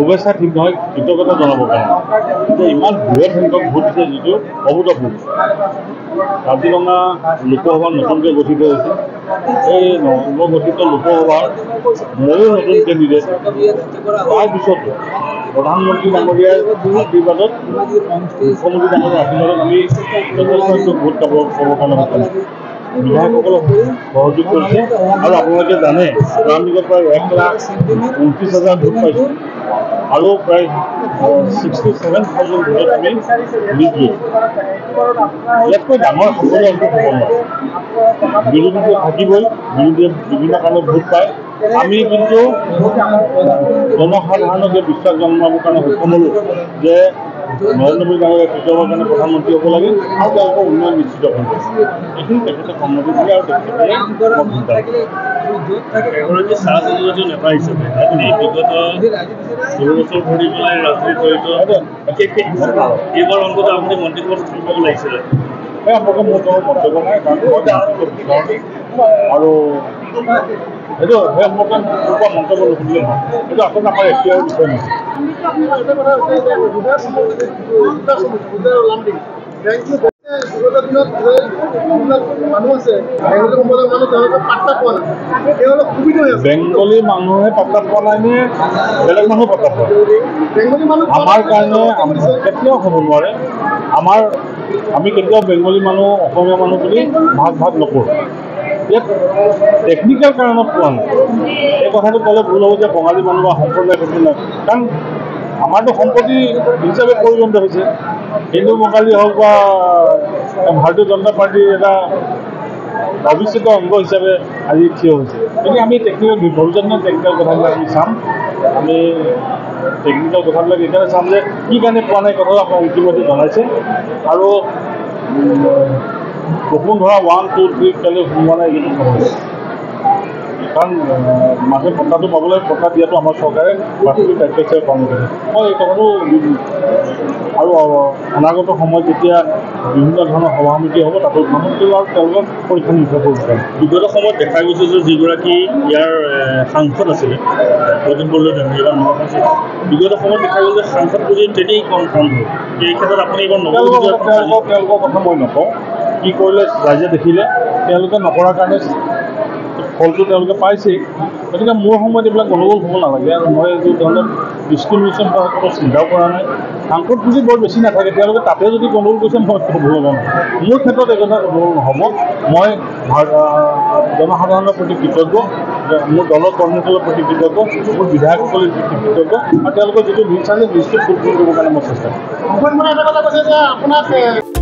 শুভেচ্ছা ঠিক নহয় কৃতজ্ঞতা জনাবৰ কাৰণে যে ইমান বৃহৎ সংখ্যক ভোট দিছে যিটো অভূতপূৰ্ব। কাজিৰঙা লোকসভা নতুনকৈ গঠিত হৈছে। এই নৱগঠিত লোকসভাৰ ময়ো নতুন কেণ্ডিডেট। তাৰপিছতো প্ৰধানমন্ত্ৰী ডাঙৰীয়াৰ আশীৰ্বাদত মুখ্যমন্ত্ৰী ডাঙৰীয়াৰ আশীৰ্বাদত আমি যথেষ্ট সংখ্যক ভোট পাবৰ কাৰণে সক্ষম। বিধায়কসকলক সহযোগ কৰিছে আৰু আপোনালোকে জানে প্ৰাৰম্ভিকত প্ৰায় 1,29,000 ভোট পাইছোঁ আৰু প্ৰায় 67,000 ভোটত আমি লিড লৈছোঁ। ইয়াতকৈ ডাঙৰ সাফল্য হ'ব নোৱাৰে। বিৰোধীটো থাকিবই, বিৰোধীয়ে বিভিন্ন কাৰণত ভোট পায়। আমি কিন্তু জনসাধাৰণকে বিশ্বাস জন্মাবৰ কাৰণে সক্ষম হ'লোঁ যে নৰেন্দ্ৰ মোদী ডাঙৰীয়া তৃতীয়বাৰৰ কাৰণে প্ৰধানমন্ত্ৰী হ'ব লাগে আৰু তেওঁলোকৰ উন্নয়ন নিশ্চিত কৰিব। এইখিনি তেখেতে সন্মতি দিয়ে আৰু তেখেতে এগৰাকী চাহ জনজাতীয় নেতা হিচাপে আপুনি বিগত 16 বছৰ ধৰি পেলাই ৰাজনীতি জড়িত এইবাৰ অন্তত আপুনি মন্ত্ৰীসভাত থাকিব লাগিছিলে। সেই সম্পৰ্কে মোৰ কোনো মন্তব্য নাই, কাৰণ মই বিচাৰোঁ আৰু সেইটো সেই সম্পৰ্কে মোৰ পৰা মন্তব্য নুশুনিলে নহয়। সেইটো আচলতে আমাৰ এতিয়াৰ বিষয় নহয়। বেংগলী মানুহে পাত্তা পোৱা নাই নে বেলেগ মানুহ পাত্তা পোৱা আমাৰ কাৰণে কেতিয়াও হ'ব নোৱাৰে। আমি কেতিয়াও বেংগলী মানুহ অসমীয়া মানুহ বুলি ভাগ নকৰোঁ। ইয়াত টেকনিকেল কাৰণত পোৱা নাই। এই কথাটো ক'লে ভুল হ'ব যে বঙালী মানুহ বা সম্প্ৰদায় ক্ষতি নাই, কাৰণ আমাৰতো সম্পত্তি হিচাপে পৰিগণিত হৈছে। হিন্দু বঙালী হওক বা ভাৰতীয় জনতা পাৰ্টীৰ এটা অবিচ্ছেদ্য অংগ হিচাপে আজি থিয় হৈছে। গতিকে আমি টেকনিকেল ভৱিষ্যত টেকনিকেল কথাবিলাক আমি চাম। আমি টেকনিকেল কথাবিলাক এইকাৰণে চাম যে কি কাৰণে পোৱা নাই কথাটো আপোনাক ইতিমধ্যে জনাইছে আৰু বসুন্ধৰা 1, 2, 3 কেলৈ সোমোৱা নাই এইটো সমস্যা। কাৰণ মানুহে পট্টাটো পাবলৈ পট্টা দিয়াটো আমাৰ চৰকাৰে বাস্তৱিক দায়িত্ব হিচাপে পালন কৰিছে। মই এই কথাটো আৰু অনাগত সময়ত যেতিয়া বিভিন্ন ধৰণৰ সভা সমিতি হ'ব তাতো ভ্ৰমণ কৰিব আৰু তেওঁলোকক পৰীক্ষা নিৰীক্ষা কৰিব পাৰিম। বিগত সময়ত দেখা গৈছে যে যিগৰাকী ইয়াৰ সাংসদ আছিলে প্ৰদীপ বৰদলৈ এইবাৰ নৱসংসদ, বিগত সময়ত দেখা গ'ল যে সাংসদ পৰ্যায়ত তেনেই কম হ'ল। এই ক্ষেত্ৰত আপুনি এইবাৰ তেওঁলোকৰ কথা মই নকওঁ। কি কৰিলে ৰাইজে দেখিলে, তেওঁলোকে নকৰাৰ কাৰণে ফলটো তেওঁলোকে পাইছেই। গতিকে মোৰ সময়ত এইবিলাক গণ্ডগোল হ'ব নালাগে আৰু মই এইটো ধৰণৰ ডিছক্ৰিমিনেশ্যন কৰাৰ কোনো চিন্তাও কৰা নাই। সাংসদ পুঁজি বৰ বেছি নাথাকে, তেওঁলোকে তাতে যদি গণ্ডগোল কৰিছে মই ক'ব লগা নাই। মোৰ ক্ষেত্ৰত এই কথা গণ্ডগোল নহ'ব। মই জনসাধাৰণৰ প্ৰতি কৃতজ্ঞ, মোৰ দলৰ কৰ্মীসকলৰ প্ৰতি কৃতজ্ঞ, মোৰ বিধায়কসকলৰ প্ৰতি কৃতজ্ঞ আৰু তেওঁলোকৰ যিটো নিজ আছে নিশ্চিত ফুলফিল কৰিবৰ কাৰণে মই চেষ্টা কৰিম।